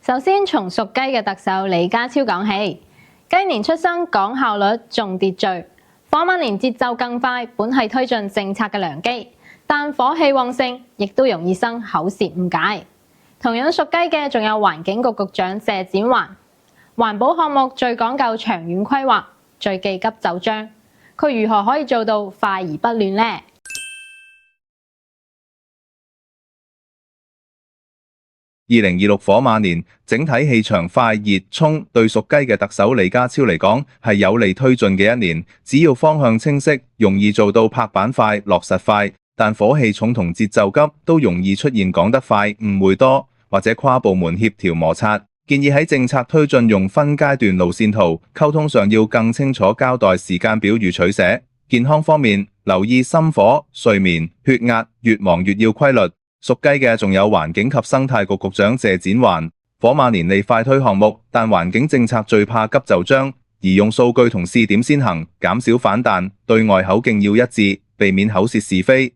首先從屬雞嘅特首李家超講起。雞年出生講效率重秩序，火馬年節奏更快，本係推進政策嘅良機，但火氣旺盛，亦都容易生口舌誤解。同樣屬雞嘅仲有環境局局長謝展寰，環保項目最講究長遠規劃，最忌急就章，佢如何可以做到快而不亂呢？2026火馬年整體氣場快熱衝，對屬雞嘅特首李家超嚟講係有利推進嘅一年。只要方向清晰，容易做到拍板快、落實快。但火氣重同節奏急都容易出現講得快、誤會多或者跨部門協調摩擦。建議喺政策推進用分階段路線圖，溝通上要更清楚交代時間表與取捨。健康方面，留意心火、睡眠、血壓，越忙越要規律。屬雞嘅仲有環境及生態局局長謝展寰，火馬年利快推項目，但環境政策最怕急就章，宜用數據同試點先行，減少反彈，對外口徑要一致，避免口舌是非。